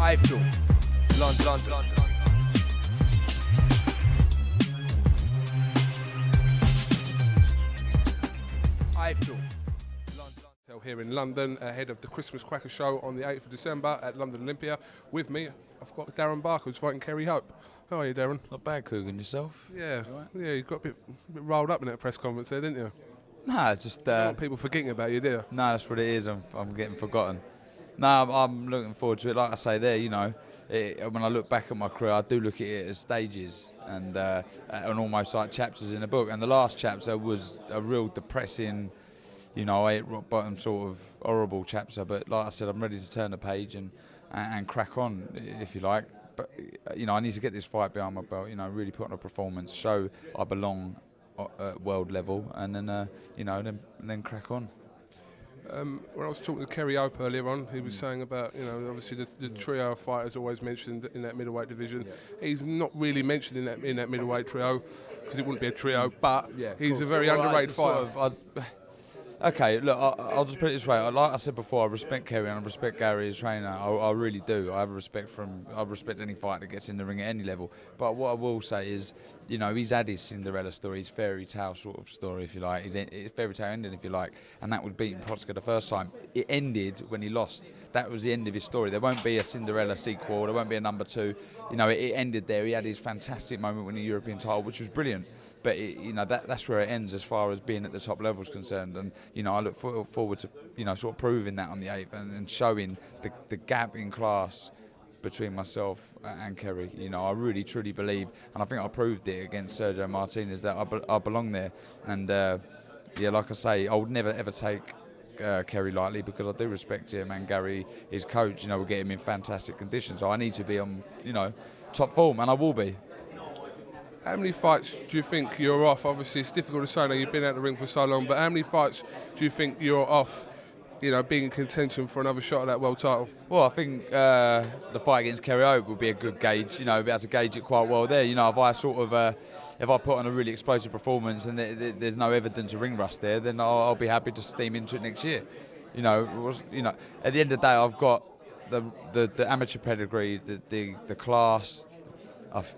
iFILM, London. iFILM, London. Here in London, ahead of the Christmas Cracker Show on the 8th of December at London Olympia. With me, I've got Darren Barker, who's fighting Kerry Hope. How are you, Darren? Not bad, Kugan. Yourself? Yeah, Right? yeah. You got a bit rolled up in that press conference there, didn't you? Nah, just You don't want people forgetting about you, do you? no. That's what it is. I'm getting forgotten. No, I'm looking forward to it. Like I say, there, you know, when I look back at my career, I do look at it as stages and almost like chapters in a book. And the last chapter was a real depressing, you know, rock bottom sort of horrible chapter. But like I said, I'm ready to turn the page and crack on, if you like. But you know, I need to get this fight behind my belt. You know, really put on a performance, show I belong at world level, and then you know, then crack on. When I was talking to Kerry Hope earlier on, he was saying about, you know, obviously the trio of fighters always mentioned in that middleweight division. Yeah. He's not really mentioned in that middleweight trio because it wouldn't be a trio, but yeah, he's a very underrated fighter. Okay, look, I'll just put it this way. Like I said before, I respect Kerry and I respect Gary as trainer. I really do. I have respect any fighter that gets in the ring at any level. But what I will say is, you know, he's had his Cinderella story, his fairy tale sort of story, if you like. His fairy tale ending, if you like. And that would beat Protzker the first time. It ended when he lost. That was the end of his story. There won't be a Cinderella sequel. There won't be a number 2. You know, it ended there. He had his fantastic moment winning the European title, which was brilliant. But you know, that's where it ends as far as being at the top level is concerned. And you know, I look forward to, you know, sort of proving that on the 8th and showing the gap in class between myself and Kerry. You know, I really truly believe, and I think I proved it against Sergio Martinez, that I belong there. And yeah, like I say, I would never ever take Kerry lightly because I do respect him, and Gary, his coach, you know, will get him in fantastic condition. So I need to be on, you know, top form, and I will be. How many fights do you think you're off? Obviously, it's difficult to say now, you've been out of the ring for so long, but how many fights do you think you're off, you know, being in contention for another shot at that world title? Well, I think the fight against Kerry Hope would be a good gauge, you know, be able to gauge it quite well there. You know, if I put on a really explosive performance and there's no evidence of ring rust there, then I'll be happy to steam into it next year. You know, at the end of the day, I've got the amateur pedigree, the class,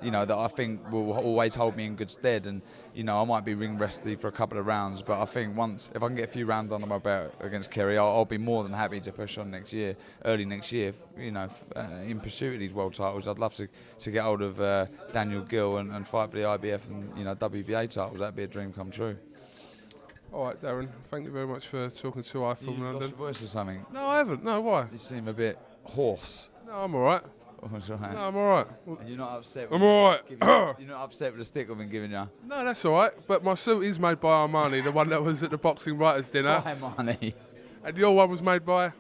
you know, that I think will always hold me in good stead. And you know, I might be ring rusty for a couple of rounds, but I think if I can get a few rounds under my belt against Kerry, I'll be more than happy to push on early next year. You know, in pursuit of these world titles, I'd love to get hold of Daniel Gill and fight for the IBF and, you know, WBA titles. That'd be a dream come true. All right, Darren, thank you very much for talking to iFILM London. You lost your voice or something? No, I haven't. No, why? You seem a bit hoarse. No, I'm all right. No, I'm all right. You're not upset. I'm all right. You're not upset with the stick I've been giving you. No, that's all right. But my suit is made by Armani, the one that was at the Boxing Writers' Dinner. Armani. And your one was made by?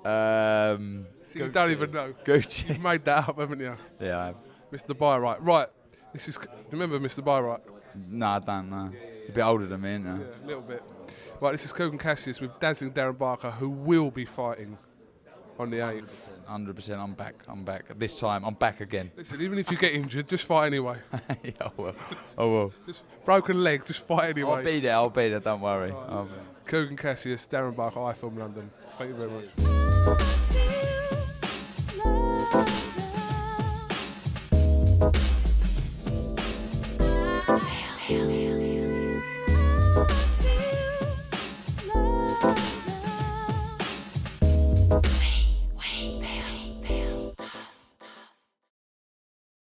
So you don't even know. Gucci. You've made that up, haven't you? Yeah, I have. Mr. Byright. Right. This is. Remember Mr. Byright? No, I don't know. A bit older than me, isn't Yeah, a little bit. Right. This is Kugan Cassius with dazzling Darren Barker, who will be fighting on the 8th. 100%. I'm back. This time, I'm back again. Listen, even if you get injured, just fight anyway. Yeah, I will. Just broken leg, just fight anyway. I'll be there, don't worry. Right. Kugan Cassius, Darren Barker, iFILM London. Thank you very much. London.